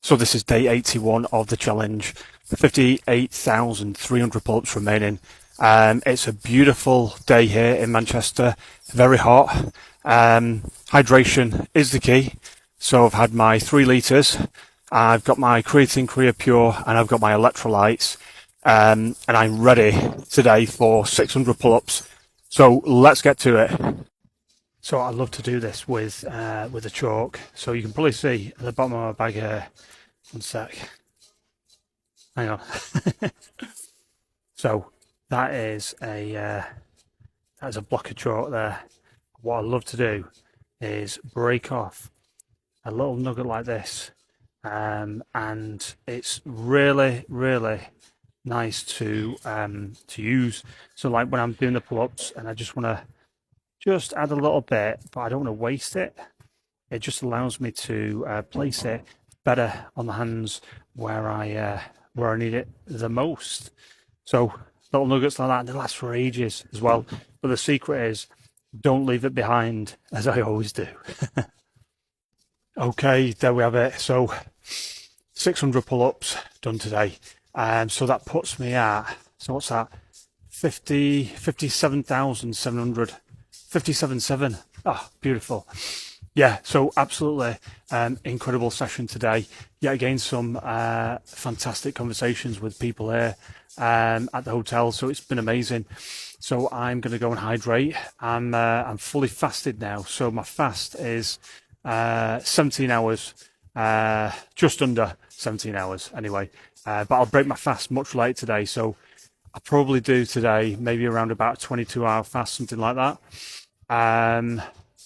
So this is day 81 of the challenge, 58,300 pull-ups remaining. It's a beautiful day here in Manchester, very hot. Hydration is the key. So I've had my 3 litres, I've got my creatine Crea Pure, and I've got my electrolytes. And I'm ready today for 600 pull-ups. So let's get to it. So I love to do this with a chalk. So you can probably see at the bottom of my bag here. One sec. Hang on. So that is a block of chalk there. What I love to do is break off a little nugget like this, and it's really nice to use. So like when I'm doing the pull-ups and I just want to add a little bit, but I don't want to waste it. It just allows me to place it better on the hands where I need it the most. So little nuggets like that, and they last for ages as well. But the secret is, don't leave it behind, as I always do. Okay, there we have it. So 600 pull-ups done today. So that puts me at, so what's that? 57,700. 57.7. Oh, beautiful. Yeah, so absolutely incredible session today. Yet again, some fantastic conversations with people here at the hotel. So it's been amazing. So I'm going to go and hydrate. I'm fully fasted now. So my fast is 17 hours, just under 17 hours anyway. But I'll break my fast much later today. So I'll probably do today maybe around about a 22-hour fast, something like that.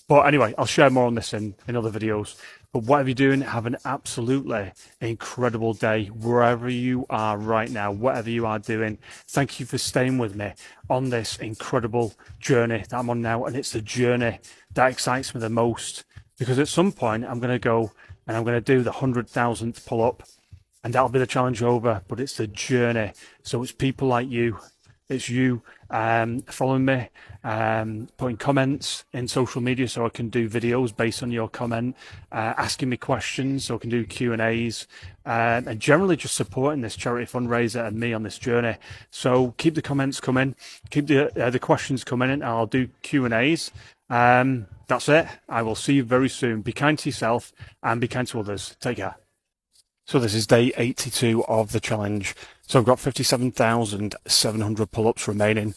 But anyway, I'll share more on this in other videos. But whatever you're doing, have an absolutely incredible day wherever you are right now, whatever you are doing. Thank you for staying with me on this incredible journey that I'm on now. And it's the journey that excites me the most, because at some point I'm going to go and I'm going to do the 100,000th pull-up, and that'll be the challenge over. But it's the journey. So it's people like you. It's you following me, putting comments in social media so I can do videos based on your comment, asking me questions so I can do Q&As, and generally just supporting this charity fundraiser and me on this journey. So keep the comments coming, keep the questions coming, and I'll do Q&As. That's it. I will see you very soon. Be kind to yourself and be kind to others. Take care. So this is day 82 of the challenge. So I've got 57,700 pull-ups remaining.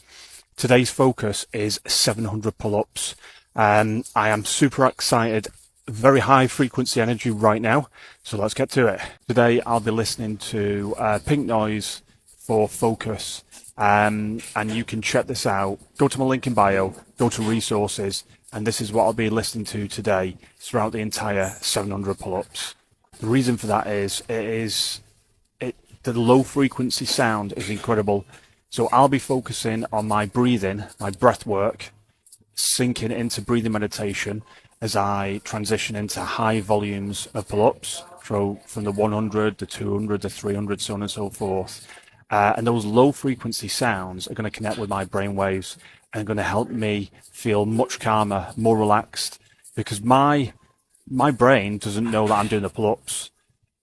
Today's focus is 700 pull-ups. I am super excited, very high frequency energy right now. So let's get to it. Today I'll be listening to Pink Noise for focus. And you can check this out. Go to my link in bio, go to resources, and this is what I'll be listening to today throughout the entire 700 pull-ups. The reason for that is the low frequency sound is incredible. So I'll be focusing on my breathing, my breath work, sinking into breathing meditation as I transition into high volumes of pull-ups. So from the 100, the 200, the 300, so on and so forth. And those low frequency sounds are going to connect with my brain waves and are going to help me feel much calmer, more relaxed, because my brain doesn't know that I'm doing the pull-ups.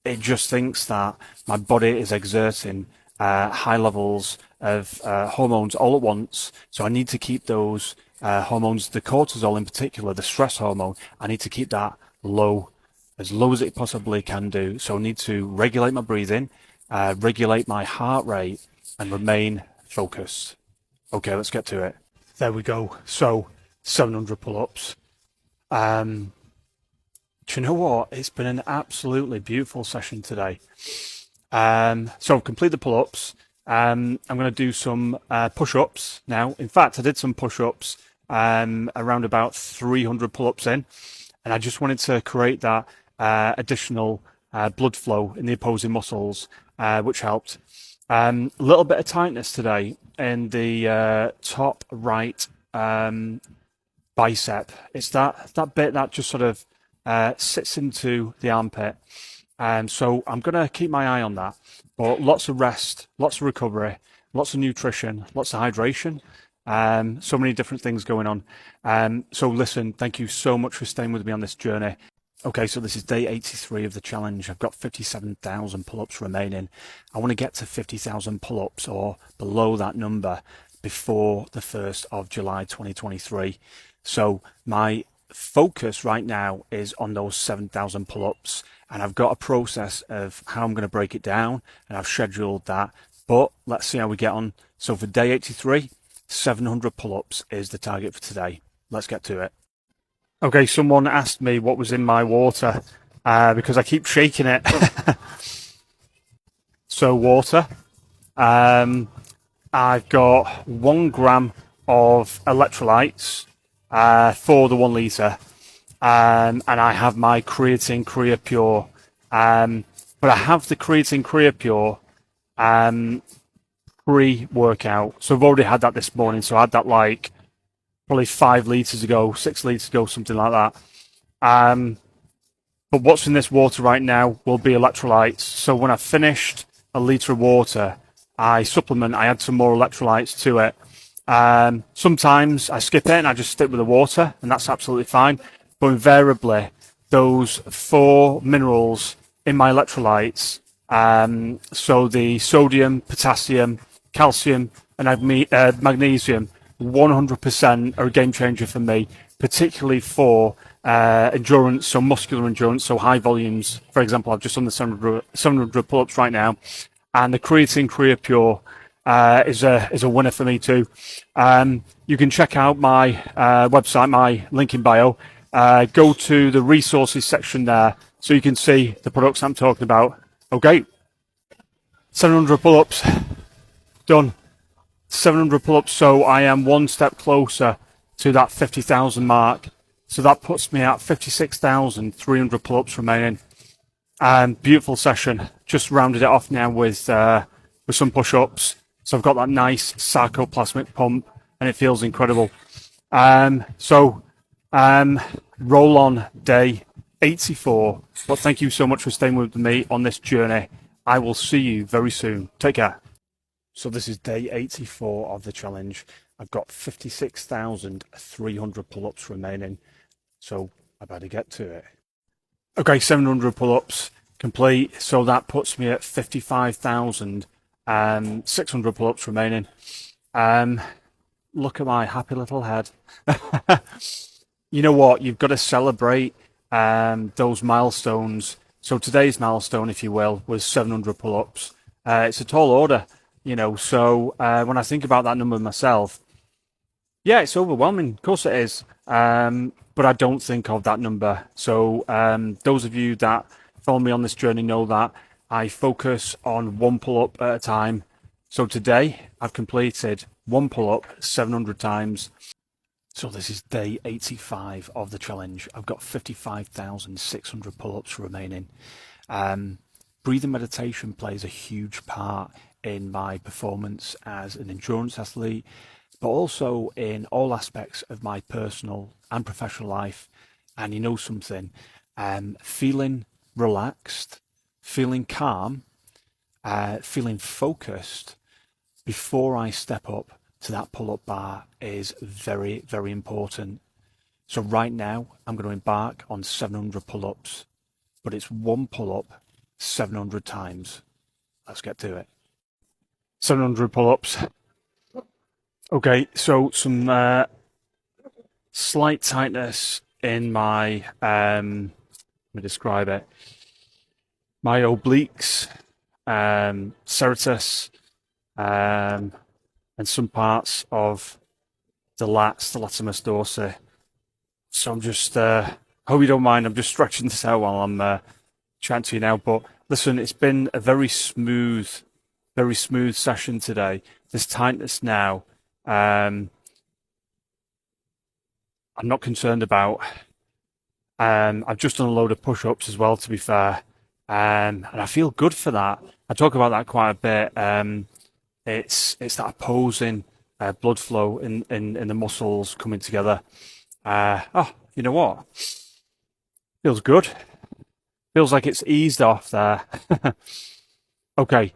It just thinks that my body is exerting high levels of hormones all at once. So I need to keep those hormones, the cortisol in particular, the stress hormone, I need to keep that low, as low as it possibly can do. So I need to regulate my breathing, regulate my heart rate, and remain focused. Okay, let's get to it. There we go. So 700 pull-ups. Do you know what? It's been an absolutely beautiful session today. So I've completed the pull-ups. I'm going to do some push-ups now. In fact, I did some push-ups around about 300 pull-ups in. And I just wanted to create that additional blood flow in the opposing muscles, which helped. A little bit of tightness today in the top right bicep. It's that bit that just sort of sits into the armpit. So I'm going to keep my eye on that. But lots of rest, lots of recovery, lots of nutrition, lots of hydration. So many different things going on. So listen, thank you so much for staying with me on this journey. Okay, so this is day 83 of the challenge. I've got 57,000 pull-ups remaining. I want to get to 50,000 pull-ups or below that number before the 1st of July 2023. So my focus right now is on those 7,000 pull-ups, and I've got a process of how I'm going to break it down, and I've scheduled that. But let's see how we get on. So for day 83, 700 pull-ups is the target for today. Let's get to it. Okay, someone asked me what was in my water because I keep shaking it. So water. I've got 1 gram of electrolytes for the 1 litre. And I have my creatine Crea Pure. But I have the creatine Crea Pure pre-workout. So I've already had that this morning. So I had that like probably 5 litres ago, 6 litres ago, something like that. But what's in this water right now will be electrolytes. So when I've finished a litre of water, I supplement, I add some more electrolytes to it. Sometimes I skip it and I just stick with the water, and that's absolutely fine. But invariably, those 4 minerals in my electrolytes, so the sodium, potassium, calcium, and magnesium, 100% are a game changer for me, particularly for endurance, so muscular endurance, so high volumes. For example, I've just done the 700 pull-ups right now, and the creatine Crea Pure is a winner for me too. You can check out my website, my link in bio. Go to the resources section there, so you can see the products I'm talking about. Okay, 700 pull-ups done. 700 pull-ups, so I am 1 step closer to that 50,000 mark. So that puts me at 56,300 pull-ups remaining. Beautiful session. Just rounded it off now with some push-ups. So I've got that nice sarcoplasmic pump, and it feels incredible. Roll on day 84. But thank you so much for staying with me on this journey. I will see you very soon. Take care. So this is day 84 of the challenge. I've got 56,300 pull-ups remaining. So I better get to it. Okay, 700 pull-ups complete. So that puts me at 55,600 pull-ups remaining. Look at my happy little head. You know what? You've got to celebrate those milestones. So today's milestone, if you will, was 700 pull-ups. It's a tall order. You know, so when I think about that number myself, yeah, it's overwhelming. Of course it is. But I don't think of that number. So those of you that follow me on this journey know that I focus on 1 pull-up at a time. So today I've completed 1 pull-up 700 times. So this is day 85 of the challenge. I've got 55,600 pull-ups remaining. Breathing meditation plays a huge part in my performance as an endurance athlete, but also in all aspects of my personal and professional life. And you know something, feeling relaxed, feeling calm, feeling focused before I step up to that pull-up bar is very, very important. So right now I'm going to embark on 700 pull-ups, but it's 1 pull-up 700 times. Let's get to it. 700 pull-ups. Okay, so some slight tightness in my, let me describe it, my obliques, serratus, and some parts of the lats, the latissimus dorsi. So I'm just, hope you don't mind, I'm just stretching this out while I'm chatting to you now. But listen, it's been a very smooth session today. This tightness now, I'm not concerned about. I've just done a load of push-ups as well, to be fair, and I feel good for that. I talk about that quite a bit. It's that opposing blood flow in the muscles coming together. You know what? Feels good. Feels like it's eased off there. Okay.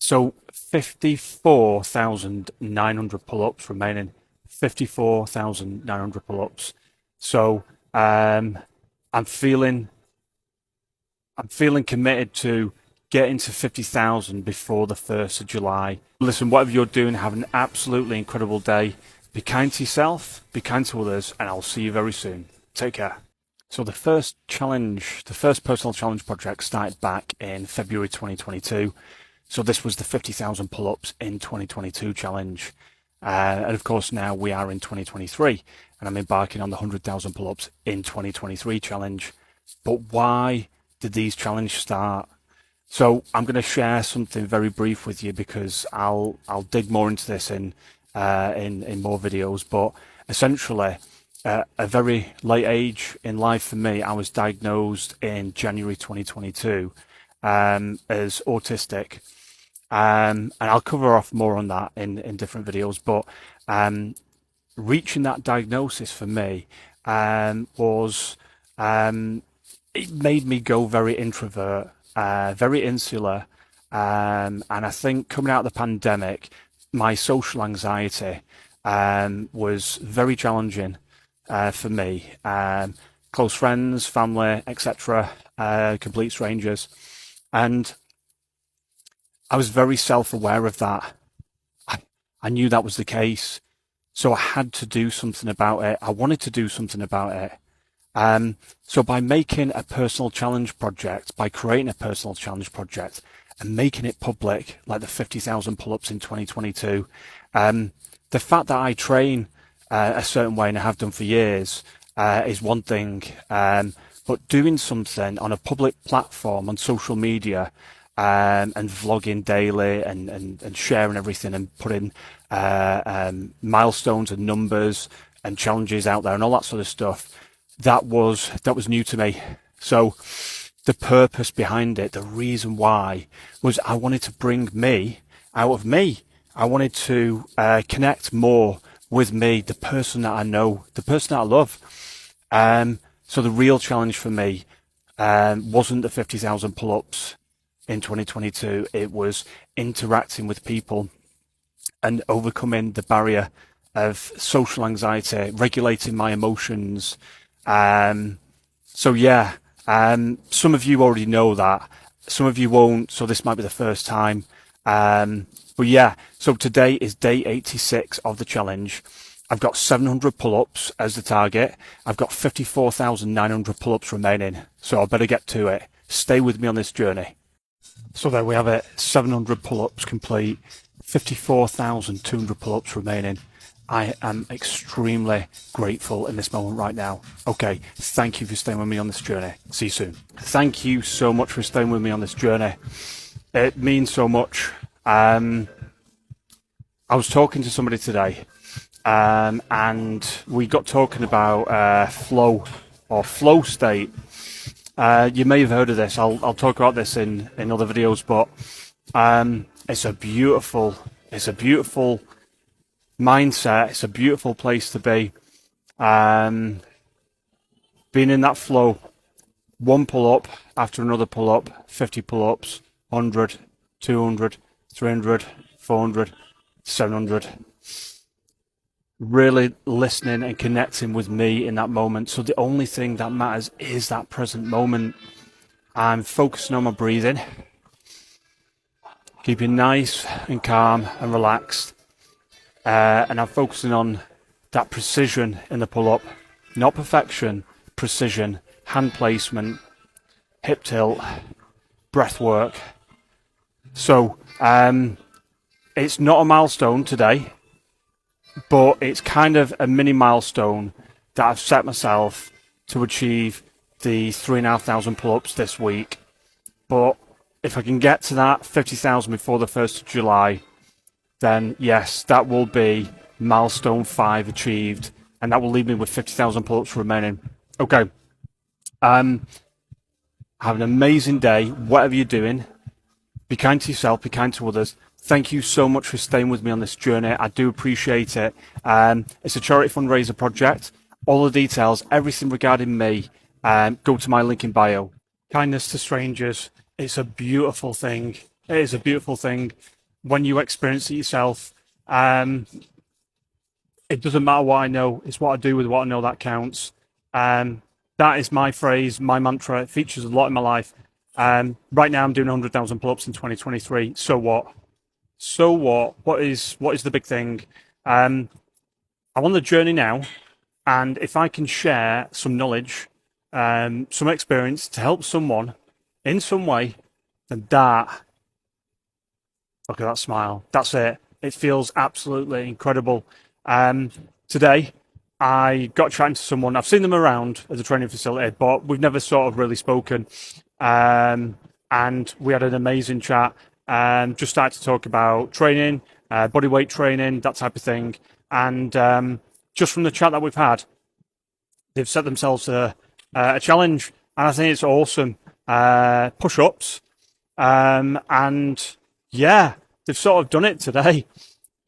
So 54,900 pull-ups remaining. 54,900 pull-ups. So I'm feeling committed to getting to 50,000 before the 1st of July. Listen, whatever you're doing, have an absolutely incredible day. Be kind to yourself, be kind to others, and I'll see you very soon. Take care. So the first personal challenge project started back in February 2022. So this was the 50,000 pull-ups in 2022 challenge. And of course now we are in 2023 and I'm embarking on the 100,000 pull-ups in 2023 challenge. But why did these challenges start? So I'm going to share something very brief with you because I'll dig more into this in more videos. But essentially, a very late age in life for me, I was diagnosed in January 2022 as autistic. And I'll cover off more on that in different videos. But reaching that diagnosis for me was it made me go very introvert, very insular, and I think coming out of the pandemic, my social anxiety was very challenging for me. Close friends, family, etc., complete strangers, and I was very self-aware of that. I knew that was the case, so I had to do something about it. I wanted to do something about it. So by making a personal challenge project, by creating a personal challenge project and making it public, like the 50,000 pull-ups in 2022, the fact that I train a certain way and I have done for years is one thing, but doing something on a public platform on social media and vlogging daily and sharing everything and putting milestones and numbers and challenges out there and all that sort of stuff, that was new to me. So the purpose behind it, the reason why, was I wanted to bring me out of me. I wanted to connect more with me, the person that I know, the person that I love. So the real challenge for me wasn't the 50,000 pull-ups in 2022. It was interacting with people and overcoming the barrier of social anxiety, regulating my emotions. So yeah, some of you already know that, some of you won't, so this might be the first time. But yeah, so today is day 86 of the challenge. I've got 700 pull-ups as the target. I've got 54,900 pull-ups remaining, so I better get to it. Stay with me on this journey. So there we have it, 700 pull-ups complete, 54,200 pull-ups remaining. I am extremely grateful in this moment right now. Okay, thank you for staying with me on this journey. See you soon. Thank you so much for staying with me on this journey. It means so much. I was talking to somebody today, and we got talking about flow state. You may have heard of this. I'll talk about this in other videos, but it's a beautiful mindset. It's a beautiful place to be. Being in that flow, one pull up after another pull up, 50 pull ups, 100, 200, 300, 400, 700. Really listening and connecting with me in that moment. So the only thing that matters is that present moment. I'm focusing on my breathing, keeping nice and calm and relaxed. And I'm focusing on that precision in the pull-up, not perfection, precision, hand placement, hip tilt, breath work. So it's not a milestone today, but it's kind of a mini milestone that I've set myself to achieve the 3,500 pull-ups this week. But if I can get to that 50,000 before the 1st of July, then yes, that will be milestone 5 achieved, and that will leave me with 50,000 pull-ups remaining. Okay. Have an amazing day, whatever you're doing. Be kind to yourself, be kind to others. Thank you so much for staying with me on this journey. I do appreciate it. It's a charity fundraiser project. All the details, everything regarding me, go to my link in bio. Kindness to strangers, it's a beautiful thing. It is a beautiful thing. When you experience it yourself, it doesn't matter what I know. It's what I do with what I know that counts. That is my phrase, my mantra. It features a lot in my life. Right now I'm doing 100,000 pull-ups in 2023. So what? So what? What is the big thing? I'm on the journey now, and if I can share some knowledge, some experience to help someone in some way, then that, look at that smile. That's it. It feels absolutely incredible. Today, I got chatting to someone. I've seen them around at the training facility, but we've never sort of really spoken. And we had an amazing chat. Just started to talk about training, body weight training, that type of thing. And just from the chat that we've had, they've set themselves a challenge, and I think it's awesome. Push-ups, and yeah, they've sort of done it today.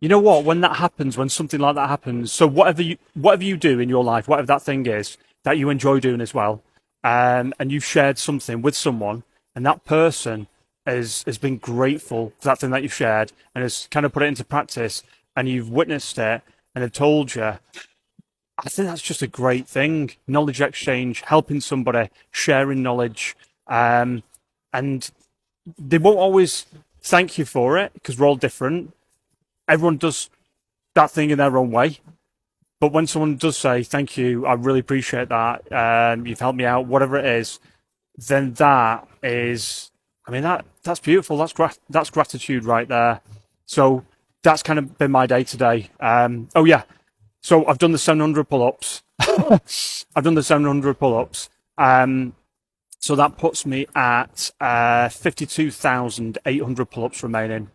You know what? When that happens, when something like that happens, so whatever you do in your life, whatever that thing is that you enjoy doing as well, and you've shared something with someone, and that person has been grateful for that thing that you've shared and has kind of put it into practice, and you've witnessed it, and have told you. I think that's just a great thing. Knowledge exchange, helping somebody, sharing knowledge, and they won't always thank you for it because we're all different. Everyone does that thing in their own way. But when someone does say, thank you, I really appreciate that, you've helped me out, whatever it is, then that is, I mean, that's beautiful. That's gratitude right there. So that's kind of been my day today. Oh, yeah. So I've done the 700 pull-ups. I've done the 700 pull-ups. So that puts me at 52,800 pull-ups remaining.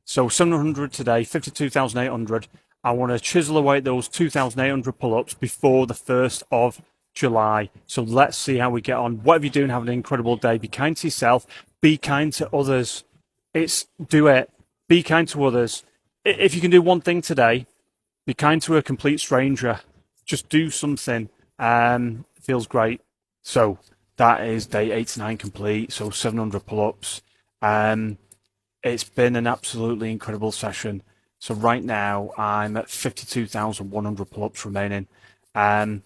So 700 today, 52,800. I want to chisel away at those 2,800 pull-ups before the 1st of July. So let's see how we get on. Whatever you're doing, have an incredible day. Be kind to yourself. Be kind to others. Do it. Be kind to others. If you can do one thing today, be kind to a complete stranger. Just do something. It feels great. So that is day 89 complete. So 700 pull-ups. It's been an absolutely incredible session. So right now I'm at 52,100 pull-ups remaining. The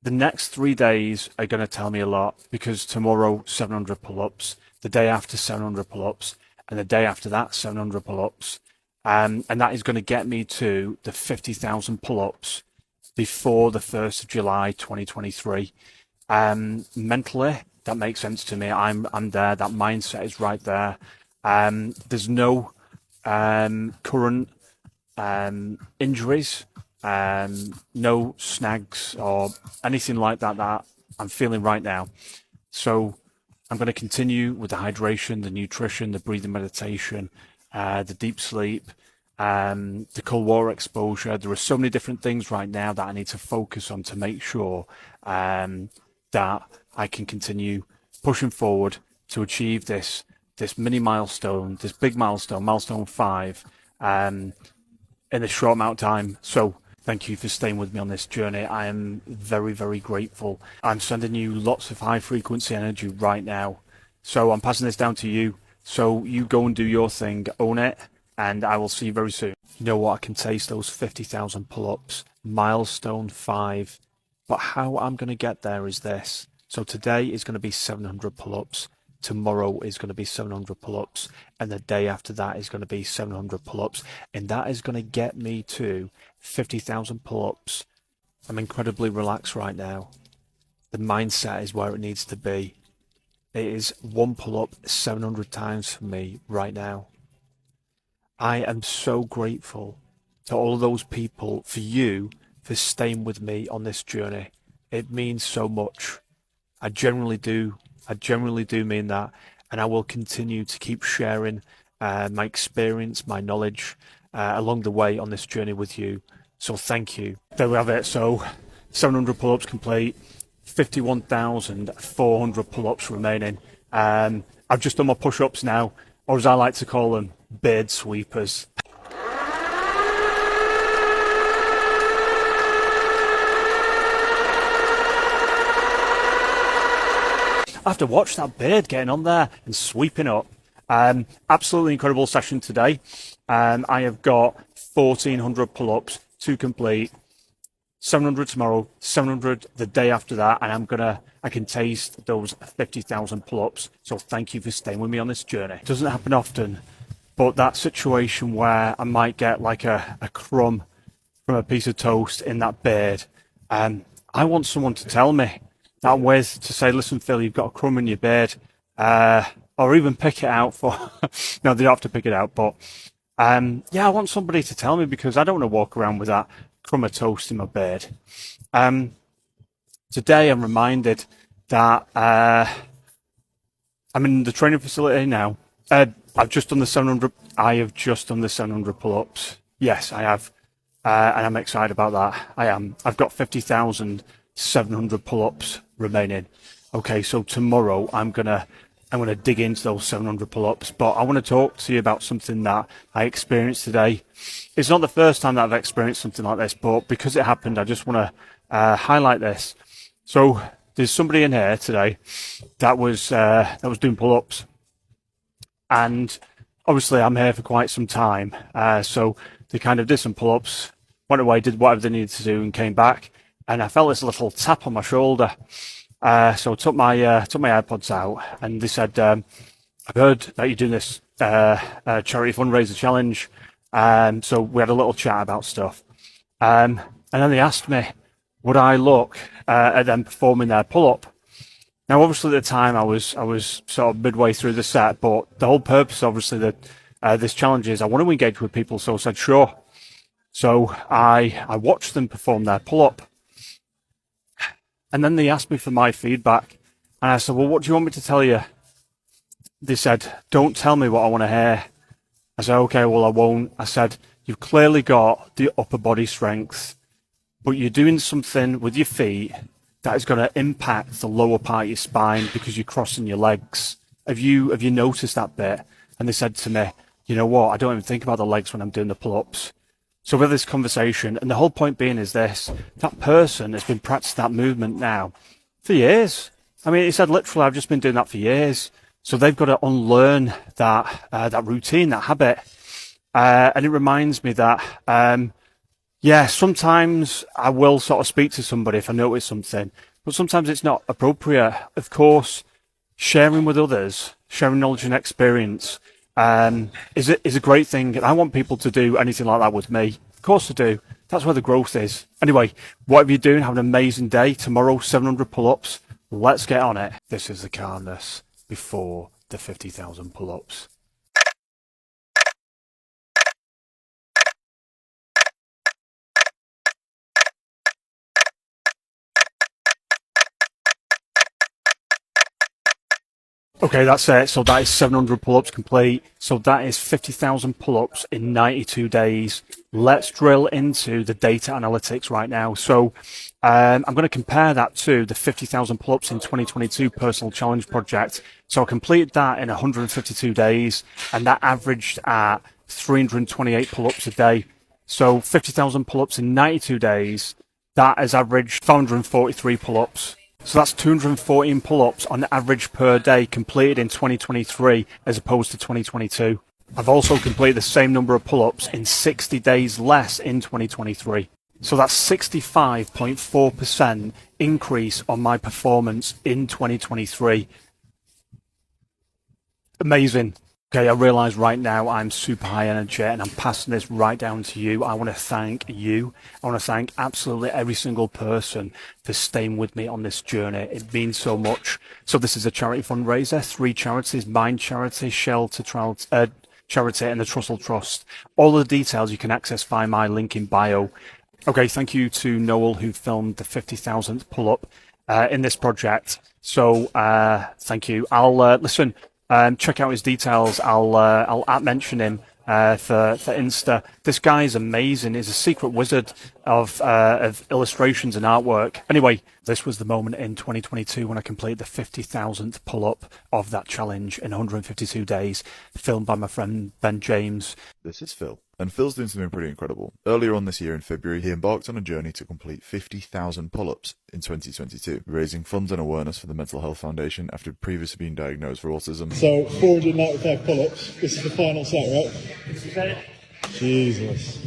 next 3 days are going to tell me a lot because tomorrow 700 pull-ups, the day after 700 pull-ups, and the day after that 700 pull-ups. And that is going to get me to the 50,000 pull-ups before the 1st of July 2023. Mentally, that makes sense to me. I'm there. That mindset is right there. There's no current injuries, no snags or anything like that I'm feeling right now. So I'm going to continue with the hydration, the nutrition, the breathing meditation, the deep sleep, the cold water exposure. There are so many different things right now that I need to focus on to make sure that I can continue pushing forward to achieve this mini milestone, this big milestone, milestone 5, in a short amount of time. So thank you for staying with me on this journey. I am very, very grateful. I'm sending you lots of high frequency energy right now. So I'm passing this down to you. So you go and do your thing, own it, and I will see you very soon. You know what? I can taste those 50,000 pull-ups, milestone 5. But how I'm going to get there is this. So today is going to be 700 pull-ups. Tomorrow is going to be 700 pull-ups. And the day after that is going to be 700 pull-ups. And that is going to get me to 50,000 pull-ups. I'm incredibly relaxed right now. The mindset is where it needs to be. It is one pull-up 700 times for me right now. I am so grateful to all of those people, for you, for staying with me on this journey. It means so much. I genuinely do. I genuinely do mean that. And I will continue to keep sharing my experience, my knowledge along the way on this journey with you. So thank you. There we have it. So 700 pull-ups complete, 51,400 pull-ups remaining. I've just done my push-ups now, or as I like to call them, beard sweepers. I have to watch that beard getting on there and sweeping up. Absolutely incredible session today. I have got 1,400 pull-ups to complete. 700 tomorrow, 700 the day after that, and I can taste those 50,000 pull-ups. So thank you for staying with me on this journey. It doesn't happen often, but that situation where I might get like a crumb from a piece of toast in that beard, I want someone to tell me that with, to say, listen, Phil, you've got a crumb in your beard, or even pick it out for, no, they don't have to pick it out, but yeah, I want somebody to tell me, because I don't want to walk around with that crumb of toast in my beard. Today I'm reminded that I'm in the training facility now. I've just done the 700. I have just done the 700 pull-ups. Yes, I have, and I'm excited about that. I am. I've got 50,700 pull-ups remaining. Okay, so tomorrow I'm gonna dig into those 700 pull-ups, but I want to talk to you about something that I experienced today. It's not the first time that I've experienced something like this, but because it happened, I just want to highlight this. So there's somebody in here today that was doing pull-ups, and obviously I'm here for quite some time. So they kind of did some pull-ups, went away, did whatever they needed to do, and came back, and I felt this little tap on my shoulder. So I took my AirPods out, and they said, I've heard that you're doing this charity fundraiser challenge. So we had a little chat about stuff. And then they asked me, would I look at them performing their pull-up? Now, obviously at the time I was sort of midway through the set, but the whole purpose, obviously, that this challenge is I want to engage with people, so I said, sure. So I watched them perform their pull-up. And then they asked me for my feedback. And I said, well, what do you want me to tell you? They said, don't tell me what I want to hear. I said, okay, well, I won't. I said, you've clearly got the upper body strength, but you're doing something with your feet that is going to impact the lower part of your spine because you're crossing your legs. Have you noticed that bit? And they said to me, you know what? I don't even think about the legs when I'm doing the pull-ups. So we had this conversation, and the whole point being is this: that person has been practicing that movement now for years. I mean, he said literally, I've just been doing that for years. So they've got to unlearn that routine, that habit. And it reminds me that, yeah, sometimes I will sort of speak to somebody if I notice something, but sometimes it's not appropriate. Of course, sharing with others, sharing knowledge and experience, is a great thing. And I want people to do anything like that with me. Of course I do. That's where the growth is. Anyway, whatever you're doing, have an amazing day. Tomorrow, 700 pull-ups. Let's get on it. This is the calmness before the 50,000 pull-ups. Okay, that's it. So that is 700 pull-ups complete. So that is 50,000 pull-ups in 92 days. Let's drill into the data analytics right now. So I'm going to compare that to the 50,000 pull-ups in 2022 personal challenge project. So I completed that in 152 days, and that averaged at 328 pull-ups a day. So 50,000 pull-ups in 92 days, that has averaged 543 pull-ups. So that's 214 pull-ups on average per day completed in 2023 as opposed to 2022. I've also completed the same number of pull-ups in 60 days less in 2023. So that's 65.4% increase on my performance in 2023. Amazing. Okay, I realise right now I'm super high energy and I'm passing this right down to you. I want to thank you. I want to thank absolutely every single person for staying with me on this journey. It means so much. So this is a charity fundraiser, 3 charities: Mind Charity, Shelter Charity and the Trussell Trust. All the details you can access via my link in bio. Okay, thank you to Noel who filmed the 50,000th pull-up in this project. So thank you. I'll listen. Check out his details. I'll mention him for Insta. This guy is amazing. He's a secret wizard of illustrations and artwork. Anyway, this was the moment in 2022 when I completed the 50,000th pull-up of that challenge in 152 days, filmed by my friend Ben James. This is Phil, and Phil's doing something pretty incredible. Earlier on this year in February, he embarked on a journey to complete 50,000 pull-ups in 2022, raising funds and awareness for the Mental Health Foundation after previously being diagnosed for autism. So 495 pull-ups. This is the final set, right? Is that it? Jesus.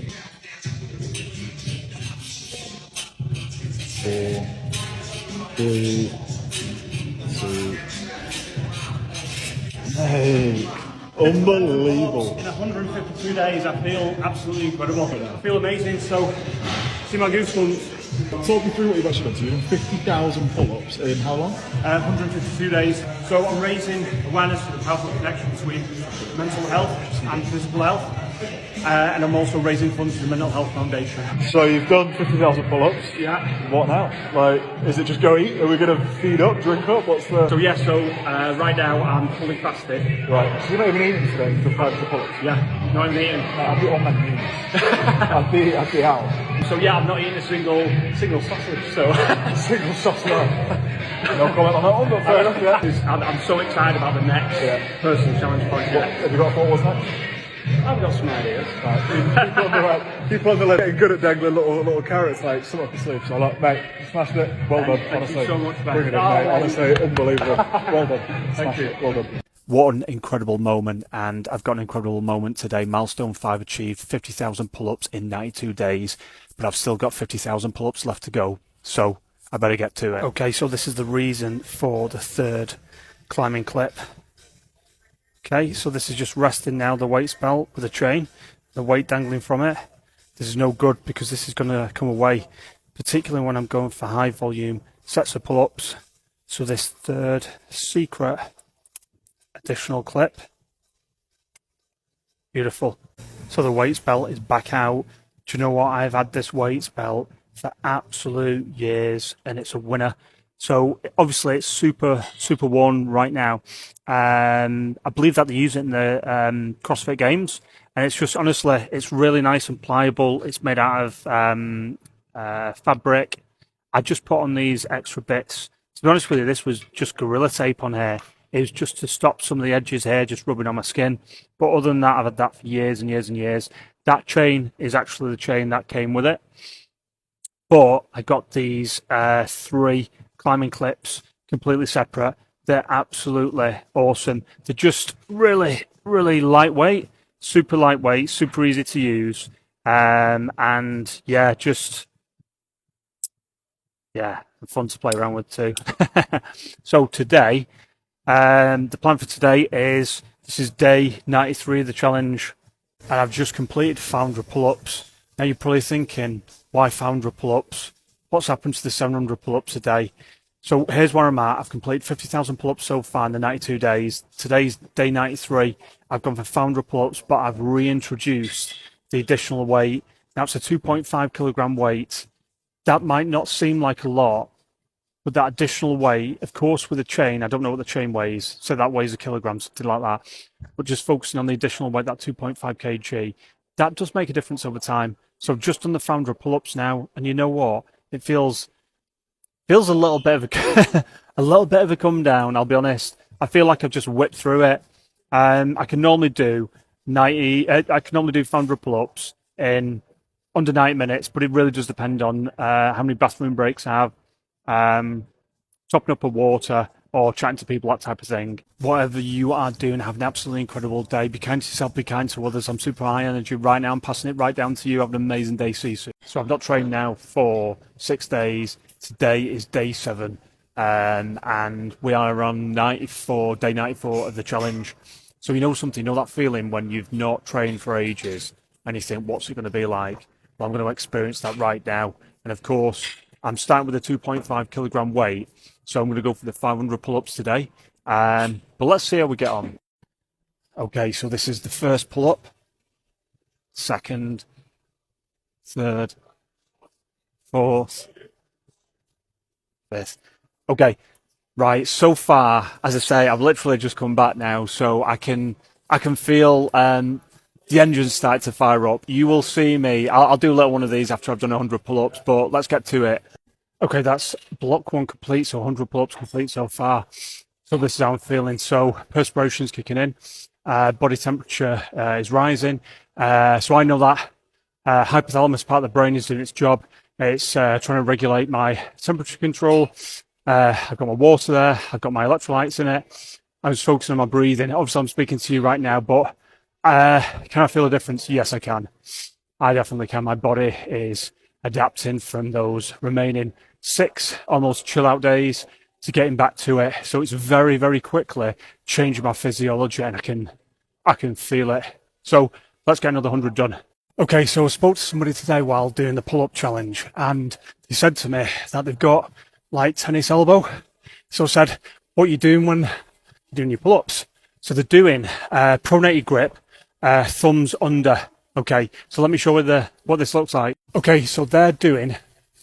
4, 3, 2. Hey, unbelievable. In 152 days, I feel absolutely incredible. I feel amazing. So, see my goosebumps. Talk me through what you've actually done. So you've done 50,000 pull-ups in how long? 152 days. So I'm raising awareness for the powerful connection between mental health and physical health. And I'm also raising funds for the Mental Health Foundation. So you've done 50,000 pull-ups. Yeah. What now? Like, is it just go eat? Are we going to feed up, drink up? What's the... So right now I'm fully fasted. Right, so you're not even eating today for 5 pull-ups? Yeah, not even eating. I'd be on my knees. I'd be out. So yeah, I'm not eating a single sausage. So Single sauce now. No comment on that one, but fair enough, yeah. I'm so excited about the next personal challenge project. Have you got a thought what's next? I've got some ideas. Right, people on the left getting good at dangling little carrots like some up your sleeve. So like, mate, you smashed it. Well done, Thank honestly. you so much, Ben. Bring it in, mate. Honestly, unbelievable. Well done. Thank you. Well done. What an incredible moment, and I've got an incredible moment today. Milestone 5 achieved, 50,000 pull-ups in 92 days, but I've still got 50,000 pull-ups left to go, so I better get to it. Okay, so this is the reason for the third climbing clip. Okay, so this is just resting now, the weights belt with a chain, the weight dangling from it. This is no good because this is going to come away, particularly when I'm going for high volume sets of pull-ups. So this third secret additional clip. Beautiful. So the weights belt is back out. Do you know what? I've had this weights belt for absolute years and it's a winner. So obviously it's super worn right now. I believe that they use it in the CrossFit Games, and it's just honestly, it's really nice and pliable. It's made out of fabric. I just put on these extra bits. To be honest with you, this was just Gorilla Tape on here. It was just to stop some of the edges here, just rubbing on my skin. But other than that, I've had that for years and years and years. That chain is actually the chain that came with it. But I got these 3 climbing clips completely separate. They're absolutely awesome. They're just really lightweight, super easy to use, and yeah, fun to play around with too. So today, the plan for today is, this is day 93 of the challenge, and I've just completed 500 pull-ups. Now you're probably thinking, why 500 pull-ups? What's happened to the 700 pull-ups a day? So here's where I'm at. I've completed 50,000 pull-ups so far in the 92 days. Today's day 93. I've gone for 500 pull-ups, but I've reintroduced the additional weight. Now it's a 2.5 kilogram weight. That might not seem like a lot, but that additional weight, of course, with a chain, I don't know what the chain weighs, so that weighs a kilogram, something like that. But just focusing on the additional weight, that 2.5 kg, that does make a difference over time. So I've just done the 500 pull-ups now, and you know what? It feels a little bit of a come down. I'll be honest. I feel like I've just whipped through it. I can normally do 500 pull-ups in under 90 minutes, but it really does depend on how many bathroom breaks I have, topping up with water or chatting to people, that type of thing. Whatever you are doing, have an absolutely incredible day. Be kind to yourself, be kind to others. I'm super high energy right now. I'm passing it right down to you. Have an amazing day. See you soon. So I've not trained now for 6 days. Today is day 7, and we are on day 94 of the challenge. So you know something, you know that feeling when you've not trained for ages and you think, what's it going to be like? Well, I'm going to experience that right now. And of course, I'm starting with a 2.5 kilogram weight, so I'm going to go for the 500 pull-ups today. But let's see how we get on. Okay, so this is the first pull-up, second, third, fourth, fifth. Okay, right. So far, as I say, I've literally just come back now, so I can feel the engines start to fire up. You will see me. I'll do a little one of these after I've done 100 pull-ups, but let's get to it. Okay, that's block 1 complete, so 100 pull-ups complete so far. So this is how I'm feeling. So perspiration's kicking in, body temperature is rising. So I know that hypothalamus part of the brain is doing its job. It's trying to regulate my temperature control. I've got my water there. I've got my electrolytes in it. I was focusing on my breathing. Obviously, I'm speaking to you right now, but can I feel a difference? Yes, I can. I definitely can. My body is adapting from those remaining 6 almost chill out days to getting back to it. So it's very, very quickly changing my physiology, and I can feel it. So let's get another 100 done. Okay, so I spoke to somebody today while doing the pull-up challenge, and they said to me that they've got like tennis elbow. So I said, what are you doing when you're doing your pull-ups? So they're doing pronated grip, thumbs under. Okay, so let me show you what this looks like. Okay, so they're doing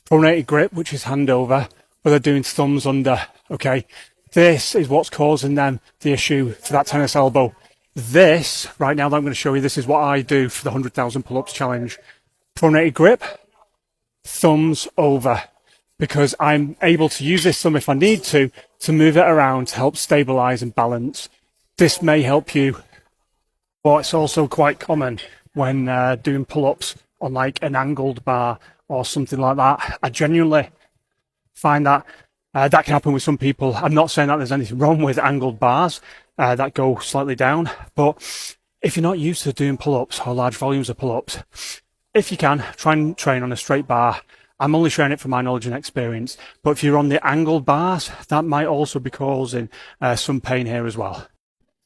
pronated grip, which is hand over, but they're doing thumbs under. Okay, this is what's causing them the issue for that tennis elbow. This, right now that I'm going to show you, this is what I do for the 100,000 pull-ups challenge. Pronated grip, thumbs over, because I'm able to use this thumb if I need to move it around to help stabilize and balance. This may help you, but it's also quite common when doing pull-ups on like an angled bar or something like that. I genuinely find that that can happen with some people. I'm not saying that there's anything wrong with angled bars that go slightly down, but if you're not used to doing pull-ups or large volumes of pull-ups, if you can, try and train on a straight bar. I'm only sharing it from my knowledge and experience, but if you're on the angled bars, that might also be causing some pain here as well.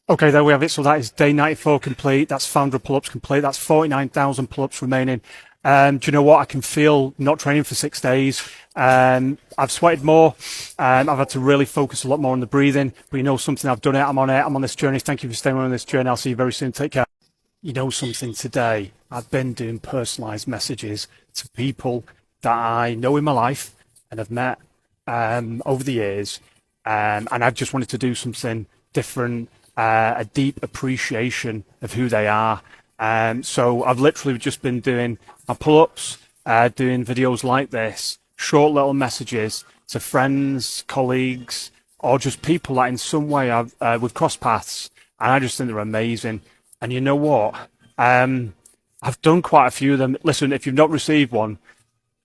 Okay, there we have it. So that is day 94 complete. That's 500 pull-ups complete. That's 49,000 pull-ups remaining. Do you know what? I can feel not training for 6 days. I've sweated more. I've had to really focus a lot more on the breathing. But you know something, I've done it. I'm on it. I'm on this journey. Thank you for staying on this journey. I'll see you very soon. Take care. You know something, today I've been doing personalised messages to people that I know in my life and have met over the years. And I just wanted to do something different, a deep appreciation of who they are. So I've literally just been doing my pull-ups, doing videos like this, short little messages to friends, colleagues, or just people that in some way we've crossed paths, and I just think they're amazing. And you know what? I've done quite a few of them. Listen, if you've not received one,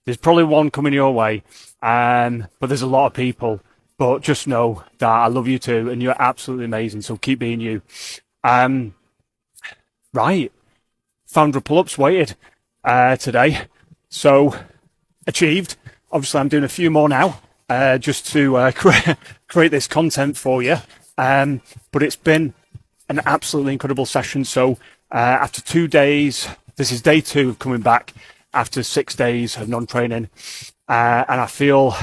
there's probably one coming your way, but there's a lot of people. But just know that I love you too, and you're absolutely amazing, so keep being you. Right. 500 pull-ups weighted today, so achieved. Obviously I'm doing a few more now just to create this content for you, but it's been an absolutely incredible session. So after 2 days, this is day 2 of coming back after 6 days of non-training, and I feel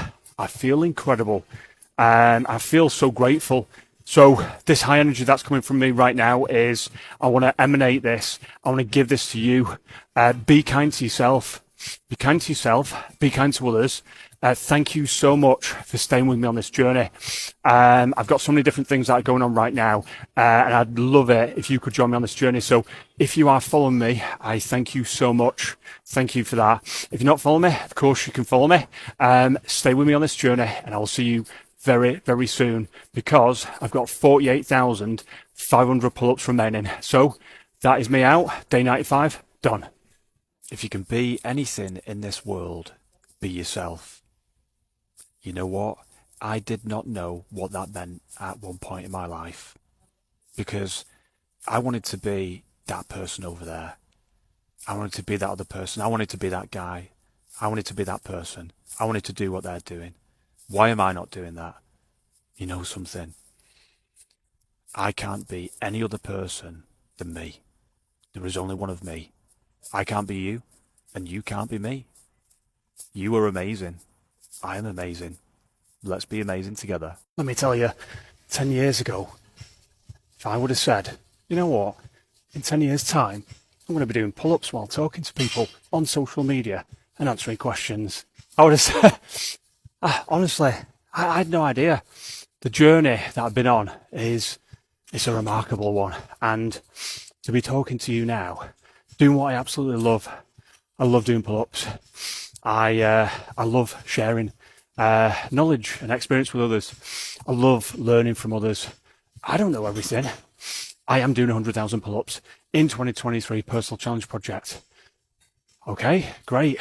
incredible, and I feel so grateful. So this high energy that's coming from me right now is, I want to emanate this. I want to give this to you. Be kind to yourself. Be kind to yourself. Be kind to others. Thank you so much for staying with me on this journey. I've got so many different things that are going on right now, and I'd love it if you could join me on this journey. So if you are following me, I thank you so much. Thank you for that. If you're not following me, of course you can follow me. Stay with me on this journey, and I will see you very, very soon, because I've got 48,500 pull-ups remaining. So that is me out. Day 95 done. If you can be anything in this world, be yourself. You know what? I did not know what that meant at one point in my life, because I wanted to be that person over there. I wanted to be that other person. I wanted to be that guy. I wanted to be that person. I wanted to do what they're doing. Why am I not doing that? You know something? I can't be any other person than me. There is only one of me. I can't be you, and you can't be me. You are amazing. I am amazing. Let's be amazing together. Let me tell you, 10 years ago, if I would have said, you know what, in 10 years' time, I'm going to be doing pull-ups while talking to people on social media and answering questions, I would have said, honestly, I had no idea. The journey that I've been on it's a remarkable one. And to be talking to you now, doing what I absolutely love. I love doing pull-ups. I love sharing knowledge and experience with others. I love learning from others. I don't know everything. I am doing 100,000 pull-ups in 2023 personal challenge project. Okay, great.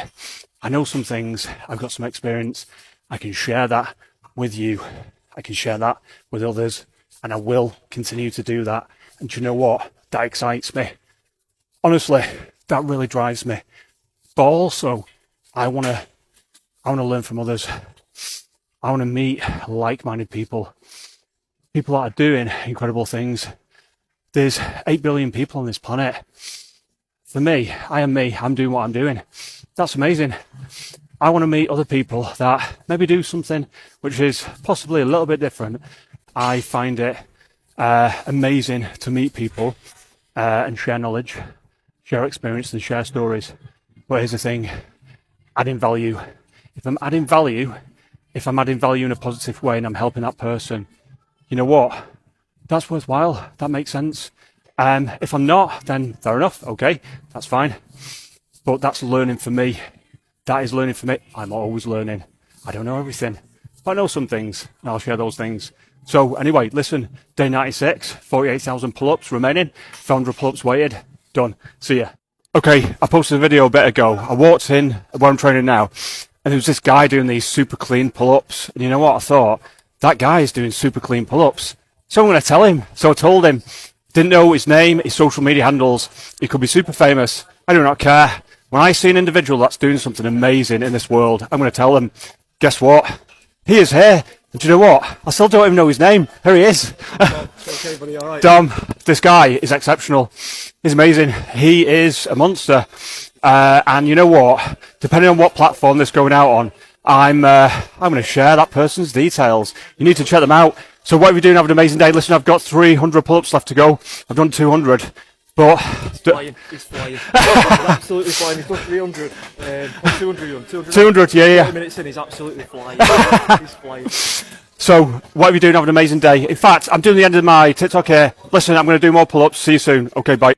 I know some things. I've got some experience. I can share that with you. I can share that with others, and I will continue to do that. And do you know what? That excites me. Honestly, that really drives me. But also, I want to learn from others. I want to meet like-minded people, people that are doing incredible things. There's 8 billion people on this planet. For me, I am me. I'm doing what I'm doing. That's amazing. I want to meet other people that maybe do something which is possibly a little bit different. I find it amazing to meet people and share knowledge, share experience and share stories. But here's the thing, adding value. If I'm adding value in a positive way and I'm helping that person, you know what? That's worthwhile. That makes sense. If I'm not, then fair enough. Okay, that's fine. But that's learning for me. That is learning for me. I'm always learning. I don't know everything, but I know some things, and I'll share those things. So anyway, listen, day 96, 48,000 pull-ups remaining, 400 pull-ups weighted, done. See ya. Okay, I posted a video a bit ago. I walked in where I'm training now, and there was this guy doing these super clean pull-ups. And you know what? I thought, that guy is doing super clean pull-ups. So I'm going to tell him. So I told him. Didn't know his name, his social media handles. He could be super famous. I do not care. When I see an individual that's doing something amazing in this world, I'm going to tell them, guess what? He is here. And do you know what? I still don't even know his name. Here he is. Okay, buddy, all right. Dom, this guy is exceptional. He's amazing. He is a monster. And you know what? Depending on what platform this is going out on, I'm going to share that person's details. You need to check them out. So what are we doing? Have an amazing day. Listen, I've got 300 pull-ups left to go. I've done 200. But He's flying. He's absolutely flying. He's done 300. 200, 200, yeah. 30 minutes in, he's absolutely flying. He's flying. So what are we doing? Have an amazing day. In fact, I'm doing the end of my TikTok here. Listen, I'm going to do more pull-ups. See you soon. Okay, bye.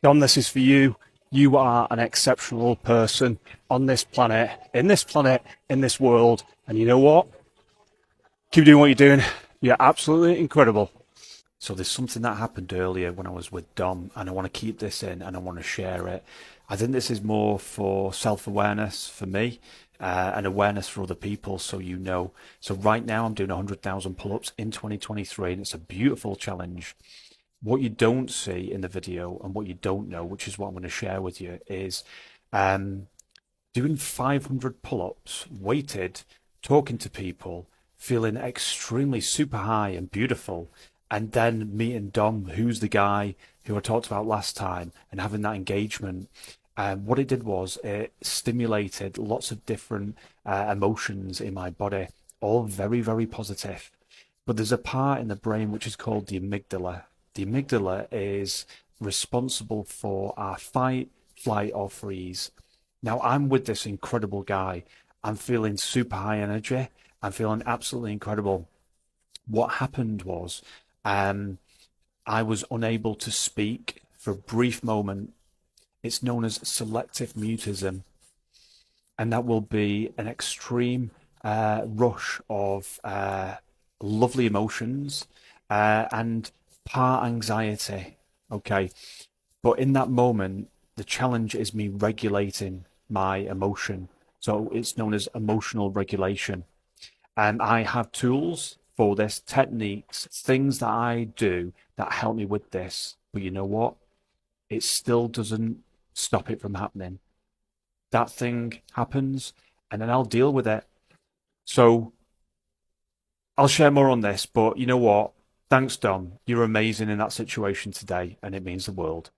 Don, this is for you. You are an exceptional person on this planet, in this world. And you know what? Keep doing what you're doing. You're absolutely incredible. So there's something that happened earlier when I was with Dom, and I want to keep this in and I want to share it. I think this is more for self-awareness for me and awareness for other people, so you know. So right now I'm doing 100,000 pull-ups in 2023, and it's a beautiful challenge. What you don't see in the video and what you don't know, which is what I'm going to share with you, is doing 500 pull-ups, weighted, talking to people, feeling extremely super high and beautiful, and then meeting Dom, who's the guy who I talked about last time, and having that engagement. What it did was it stimulated lots of different emotions in my body, all very, very positive. But there's a part in the brain which is called the amygdala. The amygdala is responsible for our fight, flight, or freeze. Now, I'm with this incredible guy. I'm feeling super high energy. I'm feeling absolutely incredible. What happened was I was unable to speak for a brief moment. It's known as selective mutism. And that will be an extreme rush of lovely emotions and part anxiety. Okay. But in that moment, the challenge is me regulating my emotion. So it's known as emotional regulation. And I have tools for this, techniques, things that I do that help me with this. But you know what? It still doesn't stop it from happening. That thing happens, and then I'll deal with it. So I'll share more on this, but you know what? Thanks, Dom. You're amazing in that situation today, and it means the world.